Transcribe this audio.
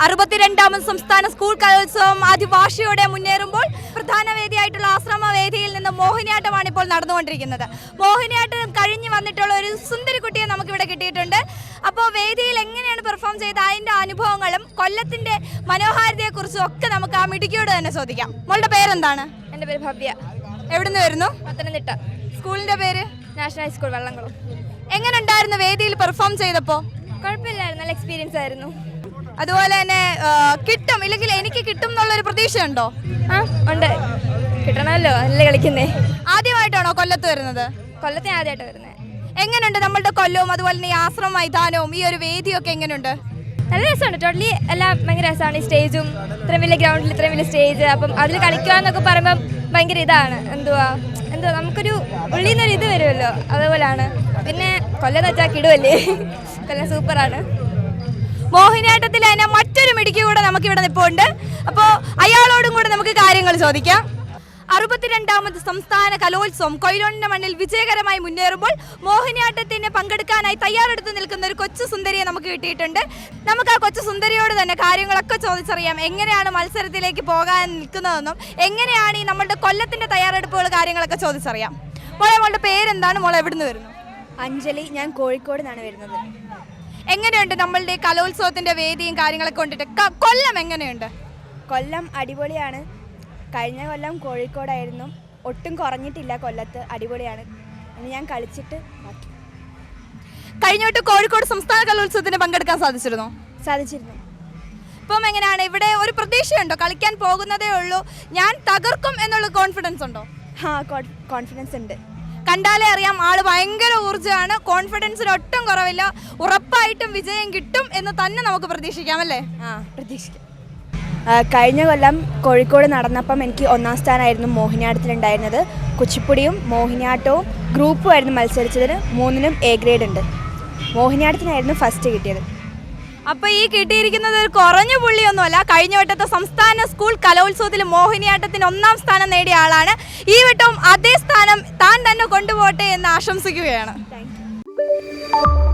62ാമത് സംസ്ഥാന സ്കൂൾ കലോത്സവം ആദിവാസിയോടെ മുന്നേറുമ്പോൾ പ്രധാന വേദിയായിട്ടുള്ള ആശ്രമ വേദിയിൽ നിന്ന് മോഹിനിയാട്ടമാണ് ഇപ്പോൾ നടന്നുകൊണ്ടിരിക്കുന്നത്. മോഹിനിയാട്ടം കഴിഞ്ഞ് വന്നിട്ടുള്ള ഒരു സുന്ദരി കുട്ടിയെ നമുക്കിവിടെ കിട്ടിയിട്ടുണ്ട്. അപ്പോൾ വേദിയിൽ എങ്ങനെയാണ് പെർഫോം ചെയ്ത അതിൻ്റെ അനുഭവങ്ങളും കൊല്ലത്തിൻ്റെ മനോഹാരിതയെക്കുറിച്ചും ഒക്കെ നമുക്ക് ആ മിടുക്കിയോട് തന്നെ ചോദിക്കാം. മോളുടെ പേരെന്താണ്? എൻ്റെ പേര് ഭവ്യ. എവിടുന്ന് വരുന്നു? പത്തനംതിട്ട. സ്കൂളിൻ്റെ പേര്? National high school Vellamkulam. എങ്ങനെ ഉണ്ടായിരുന്നു വേദിയിൽ പെർഫോം ചെയ്തപ്പോൾ? കുഴപ്പമില്ലായിരുന്നു, നല്ല എക്സ്പീരിയൻസ് ആയിരുന്നു. അതുപോലെ തന്നെ കിട്ടും ഇല്ലെങ്കിൽ എനിക്ക് കിട്ടും എന്നുള്ളൊരു പ്രതീക്ഷയുണ്ടോ? ആ ഉണ്ട്, കിട്ടണമല്ലോ, നല്ല കളിക്കുന്നേ. ആദ്യമായിട്ടാണോ കൊല്ലത്ത് വരുന്നത്? കൊല്ലത്തെ ആദ്യമായിട്ട് വരുന്നത്. എങ്ങനെയുണ്ട് നമ്മളുടെ കൊല്ലവും അതുപോലെ തന്നെ ഈ ആശ്രമ മൈതാനവും ഈ ഒരു വേദിയൊക്കെ എങ്ങനെയുണ്ട്? നല്ല രസമുണ്ട്. ടോട്ടലി എല്ലാം ഭയങ്കര രസമാണ്. ഈ സ്റ്റേജും ഇത്രയും വലിയ ഗ്രൗണ്ടിൽ ഇത്രയും വലിയ സ്റ്റേജ്, അപ്പം അതിൽ കളിക്കുക എന്നൊക്കെ പറയുമ്പം ഭയങ്കര ഇതാണ്. എന്തുവാ നമുക്കൊരു ഉള്ളിൽ നിന്നൊരു ഇത് വരുമല്ലോ, അതുപോലെയാണ്. പിന്നെ കൊല്ലം വെച്ചാൽ കിടുവല്ലേ, കൊല്ലം സൂപ്പറാണ്. മോഹിനിയാട്ടത്തിൽ തന്നെ മറ്റൊരു മിടുക്കി കൂടെ നമുക്കിവിടെ നിൽപ്പുണ്ട്. അപ്പോൾ അയാളോടും കൂടെ നമുക്ക് കാര്യങ്ങൾ ചോദിക്കാം. 62ാമത് സംസ്ഥാന കലോത്സവം കൊയിലോണിന്റെ മണ്ണിൽ വിജയകരമായി മുന്നേറുമ്പോൾ മോഹിനിയാട്ടത്തിന് പങ്കെടുക്കാനായി തയ്യാറെടുത്ത് നിൽക്കുന്ന ഒരു കൊച്ചു സുന്ദരിയെ നമുക്ക് കിട്ടിയിട്ടുണ്ട്. നമുക്ക് ആ കൊച്ചു സുന്ദരിയോട് തന്നെ കാര്യങ്ങളൊക്കെ ചോദിച്ചറിയാം. എങ്ങനെയാണ് മത്സരത്തിലേക്ക് പോകാൻ നിൽക്കുന്നതെന്നും എങ്ങനെയാണ് ഈ നമ്മളുടെ കൊല്ലത്തിന്റെ തയ്യാറെടുപ്പുകൾ കാര്യങ്ങളൊക്കെ ചോദിച്ചറിയാം. മോളുടെ പേരെന്താണ്? മോൾ എവിടുന്ന് വരുന്നു? അഞ്ജലി. ഞാൻ കോഴിക്കോട് നിന്നാണ് വരുന്നത്. എങ്ങനെയുണ്ട് നമ്മളുടെ കലോത്സവത്തിന്റെ വേദിയും കാര്യങ്ങളൊക്കെ കൊണ്ടിട്ട് കൊല്ലം എങ്ങനെയുണ്ട്? കൊല്ലം അടിപൊളിയാണ്. കഴിഞ്ഞ കൊല്ലം കോഴിക്കോടായിരുന്നു, ഒട്ടും കുറഞ്ഞിട്ടില്ല. കൊല്ലത്ത് അടിപൊളിയാണ്. ഞാൻ കളിച്ചിട്ട് കഴിഞ്ഞിട്ട് കോഴിക്കോട് സംസ്ഥാന കലോത്സവത്തിന് പങ്കെടുക്കാൻ സാധിച്ചിരുന്നു? സാധിച്ചിരുന്നു. ഇപ്പം എങ്ങനെയാണ് ഇവിടെ ഒരു പ്രതീക്ഷയുണ്ടോ? കളിക്കാൻ പോകുന്നതേ ഉള്ളൂ, ഞാൻ തകർക്കും എന്നുള്ള കോൺഫിഡൻസ് ഉണ്ടോ? ആ, കോൺഫിഡൻസ് ഉണ്ട്. കണ്ടാലേ അറിയാം, ആള് ഭയങ്കര ഊർജ്ജമാണ്, കോൺഫിഡൻസിന് ഒട്ടും കുറവില്ല. ഉറപ്പായിട്ടും വിജയം കിട്ടും എന്ന് തന്നെ നമുക്ക് പ്രതീക്ഷിക്കാം അല്ലേ? പ്രതീക്ഷിക്കാം. കഴിഞ്ഞ കൊല്ലം കോഴിക്കോട് നടന്നപ്പം എനിക്ക് 1ാം സ്ഥാനമായിരുന്നു മോഹിനിയാട്ടത്തിലുണ്ടായിരുന്നത്. കുച്ചിപ്പുടിയും മോഹിനിയാട്ടവും ഗ്രൂപ്പുമായിരുന്നു മത്സരിച്ചതിന്. 3നും A ഗ്രേഡ് ഉണ്ട്. മോഹിനിയാട്ടത്തിനായിരുന്നു ഫസ്റ്റ് കിട്ടിയത്. അപ്പോൾ ഈ കിട്ടിയിരിക്കുന്നത് ഒരു കുറഞ്ഞ പുള്ളിയൊന്നുമല്ല. കഴിഞ്ഞ വട്ടത്തെ സംസ്ഥാന സ്കൂൾ കലോത്സവത്തിൽ മോഹിനിയാട്ടത്തിന് 1ാം സ്ഥാനം നേടിയ ആളാണ്. ഈ വട്ടവും അതേ സ്ഥാനം താൻ തന്നെ കൊണ്ടുപോകട്ടെ എന്ന് ആശംസിക്കുകയാണ്. Thank you.